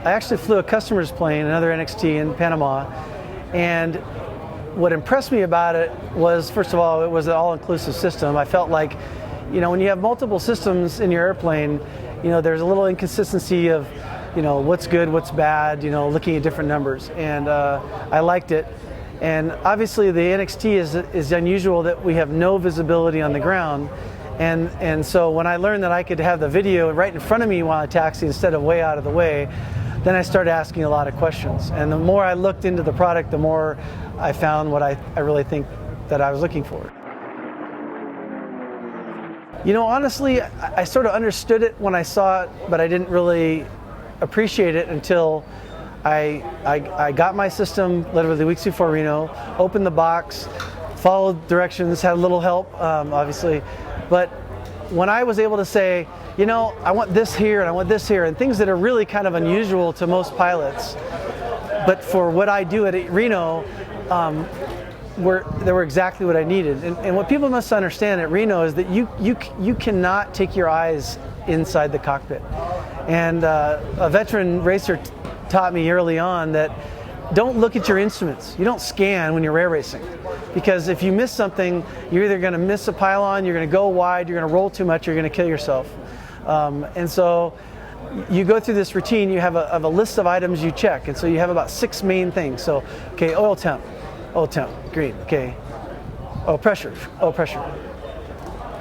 I actually flew a customer's plane, another NXT in Panama, and what impressed me about it was, first of all, it was an all-inclusive system. I felt like, when you have multiple systems in your airplane, there's a little inconsistency of, what's good, what's bad, looking at different numbers, and I liked it. And obviously the NXT is unusual that we have no visibility on the ground, and so when I learned that I could have the video right in front of me while I taxi instead of way out of the way, then I started asking a lot of questions. And the more I looked into the product, the more I found what I really think that I was looking for. Honestly, I sort of understood it when I saw it, but I didn't really appreciate it until I got my system literally weeks before Reno, opened the box, followed directions, had a little help, obviously. But when I was able to say, I want this here and I want this here, and things that are really kind of unusual to most pilots, but for what I do at Reno, they were exactly what I needed. And what people must understand at Reno is that you cannot take your eyes inside the cockpit. And a veteran racer taught me early on that don't look at your instruments. You don't scan when you're air racing, because if you miss something, you're either going to miss a pylon, you're going to go wide, you're going to roll too much, you're going to kill yourself. And so you go through this routine. You have a list of items you check, and so you have about 6 main things. So, okay, oil temp, green. Okay, pressure.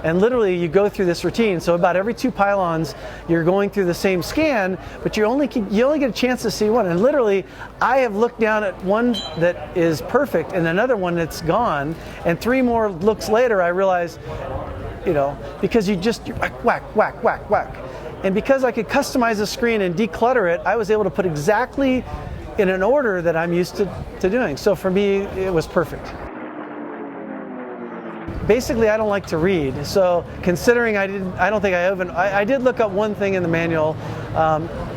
And literally you go through this routine. So about every 2 pylons you're going through the same scan, but you only get a chance to see one. And literally I have looked down at one that is perfect and another one that's gone, and 3 more looks later I realize, because you're whack. And because I could customize the screen and declutter it, I was able to put exactly in an order that I'm used to doing. So for me, it was perfect. Basically, I don't like to read, so considering I did look up one thing in the manual.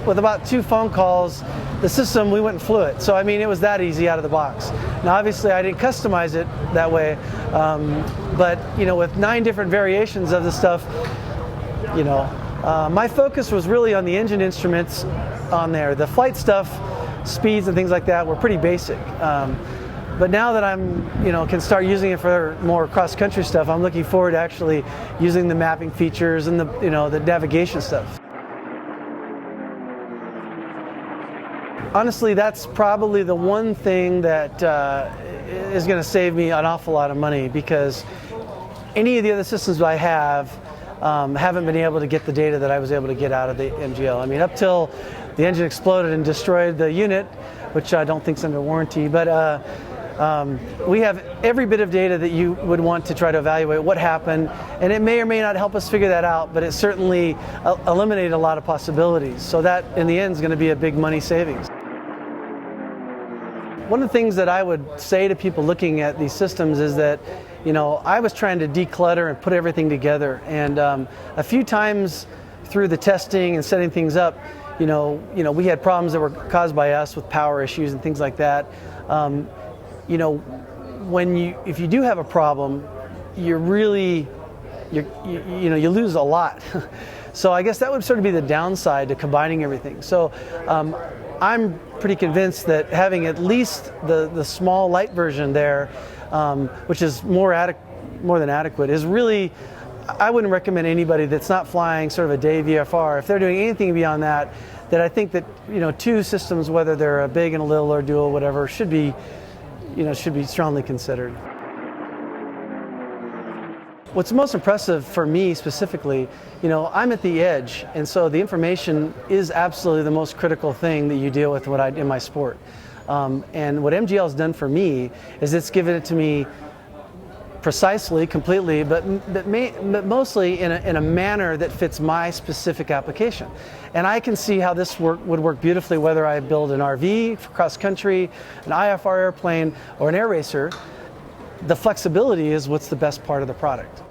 With about 2 phone calls, the system, we went and flew it. So I mean, it was that easy out of the box. Now obviously I didn't customize it that way, but with 9 different variations of the stuff, my focus was really on the engine instruments on there. The flight stuff, speeds and things like that were pretty basic. But now that I'm, can start using it for more cross-country stuff, I'm looking forward to actually using the mapping features and the navigation stuff. Honestly, that's probably the one thing that is going to save me an awful lot of money, because any of the other systems I have haven't been able to get the data that I was able to get out of the MGL. I mean, up till the engine exploded and destroyed the unit, which I don't think is under warranty, but we have every bit of data that you would want to try to evaluate what happened, and it may or may not help us figure that out, but it certainly eliminated a lot of possibilities. So that, in the end, is going to be a big money savings. One of the things that I would say to people looking at these systems is that, I was trying to declutter and put everything together, and a few times through the testing and setting things up, we had problems that were caused by us with power issues and things like that. If you do have a problem, you lose a lot. So I guess that would sort of be the downside to combining everything. So I'm pretty convinced that having at least the small light version there, which is more than adequate, is really, I wouldn't recommend anybody that's not flying sort of a day VFR, if they're doing anything beyond that, I think that 2 systems, whether they're a big and a little or dual, whatever, should be strongly considered. What's most impressive for me specifically, I'm at the edge, and so the information is absolutely the most critical thing that you deal with in my sport. And what MGL has done for me is it's given it to me precisely, completely, but mostly in a manner that fits my specific application. And I can see how this would work beautifully whether I build an RV for cross country, an IFR airplane, or an air racer. The flexibility is what's the best part of the product.